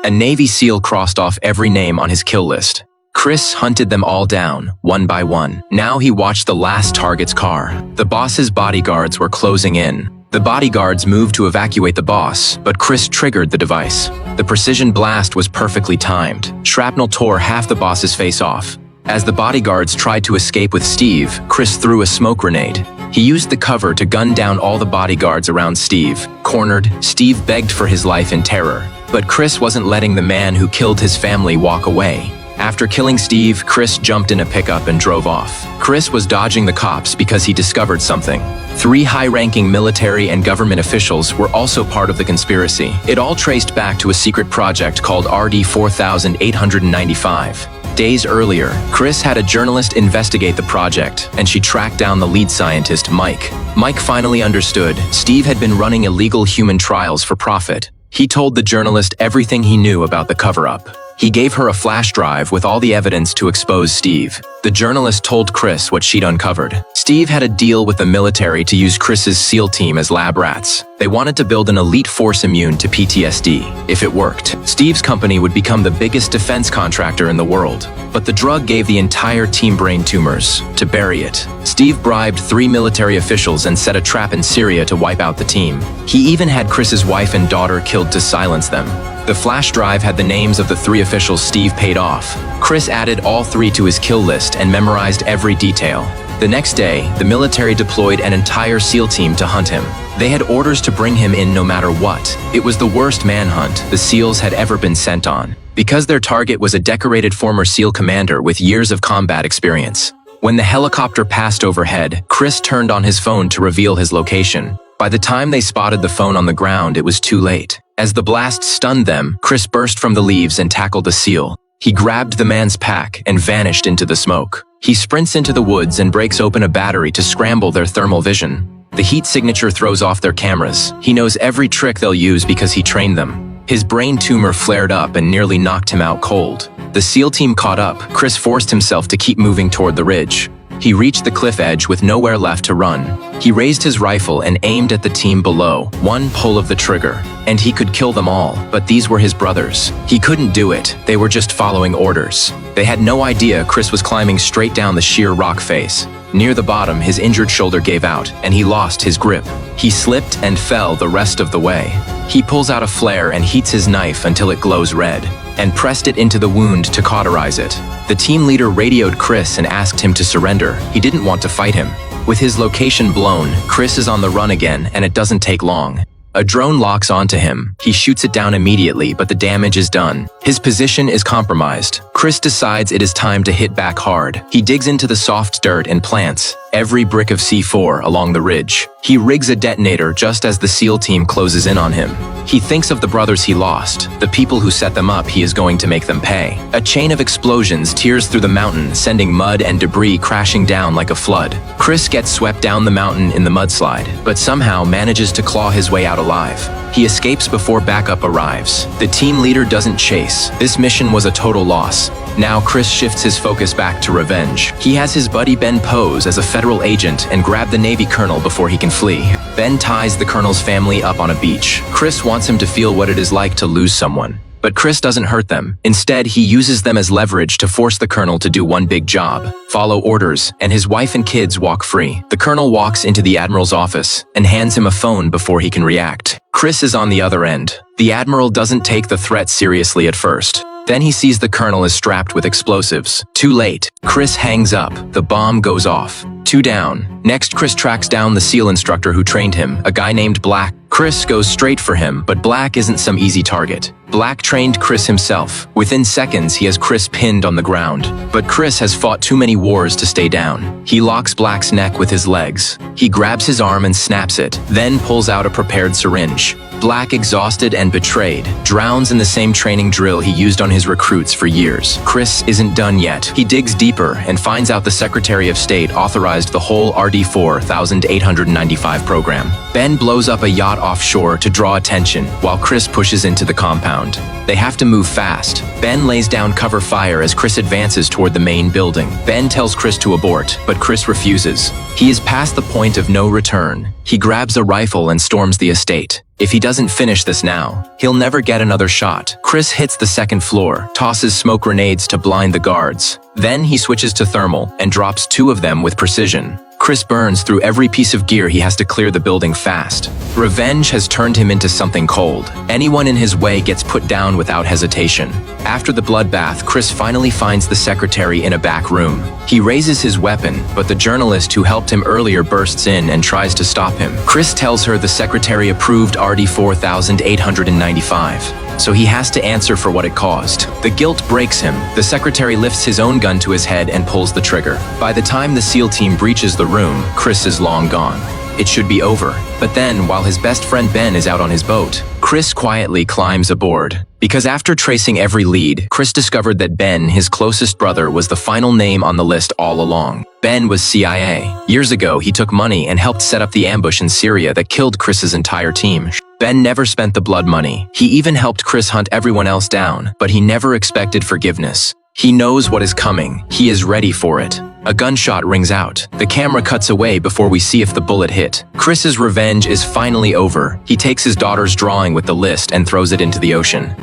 A Navy SEAL crossed off every name on his kill list. Chris hunted them all down, one by one. Now he watched the last target's car. The boss's bodyguards were closing in. The bodyguards moved to evacuate the boss, but Chris triggered the device. The precision blast was perfectly timed. Shrapnel tore half the boss's face off. As the bodyguards tried to escape with Steve, Chris threw a smoke grenade. He used the cover to gun down all the bodyguards around Steve. Cornered, Steve begged for his life in terror. But Chris wasn't letting the man who killed his family walk away. After killing Steve, Chris jumped in a pickup and drove off. Chris was dodging the cops because he discovered something. 3 high-ranking military and government officials were also part of the conspiracy. It all traced back to a secret project called RD 4895. Days earlier, Chris had a journalist investigate the project, and she tracked down the lead scientist, Mike. Mike finally understood. Steve had been running illegal human trials for profit. He told the journalist everything he knew about the cover-up. He gave her a flash drive with all the evidence to expose Steve. The journalist told Chris what she'd uncovered. Steve had a deal with the military to use Chris's SEAL team as lab rats. They wanted to build an elite force immune to PTSD. If it worked, Steve's company would become the biggest defense contractor in the world. But the drug gave the entire team brain tumors. To bury it, Steve bribed 3 military officials and set a trap in Syria to wipe out the team. He even had Chris's wife and daughter killed to silence them. The flash drive had the names of the 3 officials Steve paid off. Chris added all 3 to his kill list and memorized every detail. The next day, the military deployed an entire SEAL team to hunt him. They had orders to bring him in no matter what. It was the worst manhunt the SEALs had ever been sent on, because their target was a decorated former SEAL commander with years of combat experience. When the helicopter passed overhead, Chris turned on his phone to reveal his location. By the time they spotted the phone on the ground, it was too late. As the blast stunned them, Chris burst from the leaves and tackled the SEAL. He grabbed the man's pack and vanished into the smoke. He sprints into the woods and breaks open a battery to scramble their thermal vision. The heat signature throws off their cameras. He knows every trick they'll use because he trained them. His brain tumor flared up and nearly knocked him out cold. The SEAL team caught up. Chris forced himself to keep moving toward the ridge. He reached the cliff edge with nowhere left to run. He raised his rifle and aimed at the team below. One pull of the trigger, and he could kill them all, but these were his brothers. He couldn't do it. They were just following orders. They had no idea Chris was climbing straight down the sheer rock face. Near the bottom, his injured shoulder gave out, and he lost his grip. He slipped and fell the rest of the way. He pulls out a flare and heats his knife until it glows red, and pressed it into the wound to cauterize it. The team leader radioed Chris and asked him to surrender. He didn't want to fight him. With his location blown, Chris is on the run again, and it doesn't take long. A drone locks onto him. He shoots it down immediately, but the damage is done. His position is compromised. Chris decides it is time to hit back hard. He digs into the soft dirt and plants every brick of C4 along the ridge. He rigs a detonator just as the SEAL team closes in on him. He thinks of the brothers he lost, the people who set them up. He is going to make them pay. A chain of explosions tears through the mountain, sending mud and debris crashing down like a flood. Chris gets swept down the mountain in the mudslide, but somehow manages to claw his way out alive. He escapes before backup arrives. The team leader doesn't chase. This mission was a total loss. Now Chris shifts his focus back to revenge. He has his buddy Ben pose as a federal agent and grab the Navy colonel before he can flee. Ben ties the colonel's family up on a beach. Chris wants him to feel what it is like to lose someone. But Chris doesn't hurt them. Instead, he uses them as leverage to force the colonel to do one big job: follow orders, and his wife and kids walk free. The colonel walks into the admiral's office and hands him a phone before he can react. Chris is on the other end. The admiral doesn't take the threat seriously at first. Then he sees the colonel is strapped with explosives. Too late. Chris hangs up. The bomb goes off. 2 down. Next, Chris tracks down the SEAL instructor who trained him, a guy named Black. Chris goes straight for him, but Black isn't some easy target. Black trained Chris himself. Within seconds, he has Chris pinned on the ground. But Chris has fought too many wars to stay down. He locks Black's neck with his legs. He grabs his arm and snaps it, then pulls out a prepared syringe. Black, exhausted and betrayed, drowns in the same training drill he used on his recruits for years. Chris isn't done yet. He digs deeper and finds out the Secretary of State authorized the whole RD 4895 program. Ben blows up a yacht offshore to draw attention, while Chris pushes into the compound. They have to move fast. Ben lays down cover fire as Chris advances toward the main building. Ben tells Chris to abort, but Chris refuses. He is Past the point of no return, he grabs a rifle and storms the estate. If he doesn't finish this now, he'll never get another shot. Chris hits the second floor, tosses smoke grenades to blind the guards. Then he switches to thermal and drops 2 of them with precision. Chris burns through every piece of gear he has to clear the building fast. Revenge has turned him into something cold. Anyone in his way gets put down without hesitation. After the bloodbath, Chris finally finds the secretary in a back room. He raises his weapon, but the journalist who helped him earlier bursts in and tries to stop him. Chris tells her the secretary approved RD 4895. So he has to answer for what it caused. The guilt breaks him. The secretary lifts his own gun to his head and pulls the trigger. By the time the SEAL team breaches the room, Chris is long gone. It should be over. But then, while his best friend Ben is out on his boat, Chris quietly climbs aboard. Because after tracing every lead, Chris discovered that Ben, his closest brother, was the final name on the list all along. Ben was CIA. Years ago, he took money and helped set up the ambush in Syria that killed Chris's entire team. Ben never spent the blood money. He even helped Chris hunt everyone else down, but he never expected forgiveness. He knows what is coming. He is ready for it. A gunshot rings out. The camera cuts away before we see if the bullet hit. Chris's revenge is finally over. He takes his daughter's drawing with the list and throws it into the ocean.